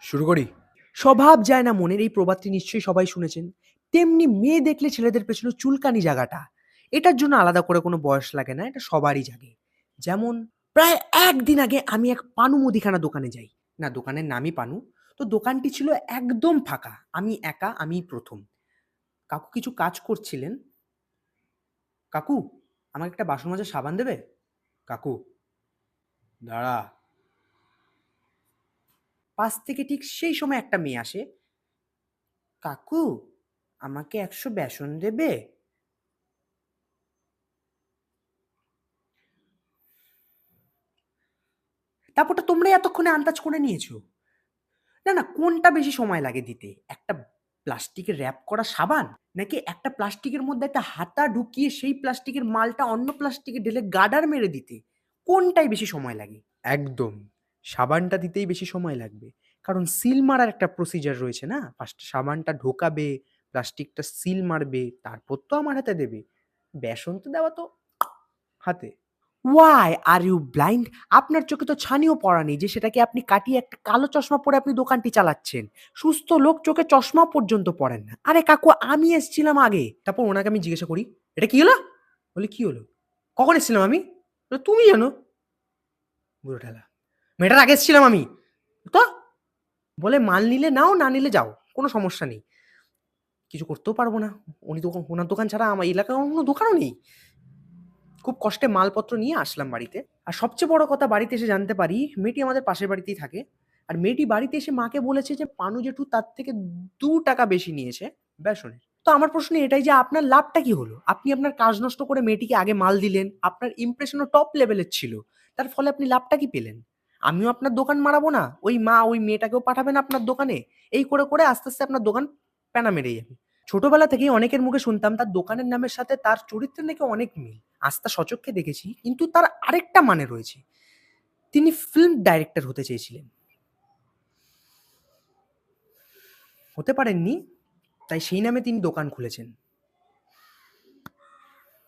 শুরু করি। স্বভাব যায় না মনের এই প্রবাদটি নিশ্চয়ই সবাই শুনেছেন। তেমনি মেয়ে দেখলে ছেলেদের পেছনে চুলকানি জাগাটা, এটার জন্য আলাদা করে কোনো বয়স লাগে না, এটা সবারই জাগে। যেমন প্রায় ১ দিন আগে আমি এক পানু মুদিখানা দোকানে যাই। না, দোকানের নামই পানু। তো দোকানটি ছিল একদম ফাঁকা। আমি একা, আমিই ১ম। কাকু কিছু কাজ করছিলেন। "কাকু, আমাকে একটা বাসন মাজার সাবান দেবে?" "কাকু, দাঁড়া।" পাশ থেকে ঠিক সেই সময় একটা মেয়ে আসে। "কাকু, আমাকে ১০০ বেসন দেবে?" তারপরটা তোমরাই এতক্ষণে আন্দাজ করে নিয়েছো। না, না, কোনটা বেশি সময় লাগে দিতে? একটা প্লাস্টিকে র‍্যাপ করা সাবান? নাকি একটা প্লাস্টিকের মধ্যে একটা হাতা ঢুকিয়ে সেই প্লাস্টিকের মালটা অন্য প্লাস্টিকে ঢেলে গার্ডার মেরে দিতে? কোনটায় বেশি সময় লাগে? একদম। সাবানটা দিতেই বেশি সময় লাগবে। কারণ সিল মারার একটা প্রসিজার রয়েছে না? ফার্স্ট সাবানটা ঢোকাবে, প্লাস্টিকটা সিল মারবে, তারপর তো আমার হাতে দেবে। বেসন তো দেওয়া তো হাতে। Why are you blind? আপনার চোখে তো ছানিও পড়া নেই যে সেটাকে আপনি কাটিয়ে একটা কালো চশমা পরে আপনি দোকানটি চালাচ্ছেন। সুস্থ লোক চোখে চশমা পর্যন্ত পড়েন না। আরে কাকু, আমি এসছিলাম আগে। তারপর ওনাকে আমি জিজ্ঞাসা করি, "এটা কি হলো?" বলে, "কি হলো? কখন এসছিলাম আমি?" বলে, "তুমি জানো।" বুড়ো ঠেলা। "মেয়েটার আগে এসছিলাম আমি।" তো? বলে, "মাল নিলে নাও, না নিলে যাও। কোনো সমস্যা নেই।" কিছু করতেও পারব না। উনি দোকান ওনার দোকান ছাড়া আমার এলাকায় অন্য দোকানও নেই। খুব কষ্টে মালপত্র নিয়ে আসলাম বাড়িতে। আর সবচেয়ে বড় কথা, বাড়িতে এসে জানতে পারি মেয়েটি আমাদের পাশের বাড়িতেই থাকে। আর মেয়েটি বাড়িতে এসে মাকে বলেছে যে পানু জেঠু তার থেকে ৳২ বেশি নিয়েছে বেসনের। তো আমার প্রশ্ন এটাই যে আপনার লাভটা কি হলো? আপনি আপনার কাজ নষ্ট করে মেয়েটিকে আগে মাল দিলেন। আপনার ইমপ্রেশনও টপ লেভেলের ছিল। তার ফলে আপনি লাভটা কি পেলেন? আমিও আপনার দোকান মারাবো না। ওই মা ওই মেয়েটাকেও পাঠাবেন আপনার দোকানে। এই করে, করে আস্তে, আস্তে আপনার দোকান প্যানা মেরে যাবে। ছোটবেলা থেকেই অনেকের মুখে শুনতাম তার দোকানের নামের সাথে তার চরিত্রের নাকি অনেক মিল। আজ তা সচক্ষে দেখেছি। কিন্তু তার আরেকটা মানে রয়েছে। তিনি ফিল্ম ডাইরেক্টর হতে চেয়েছিলেন। হতে পারেননি। তাই সেই নামে তিনি দোকান খুলেছেন।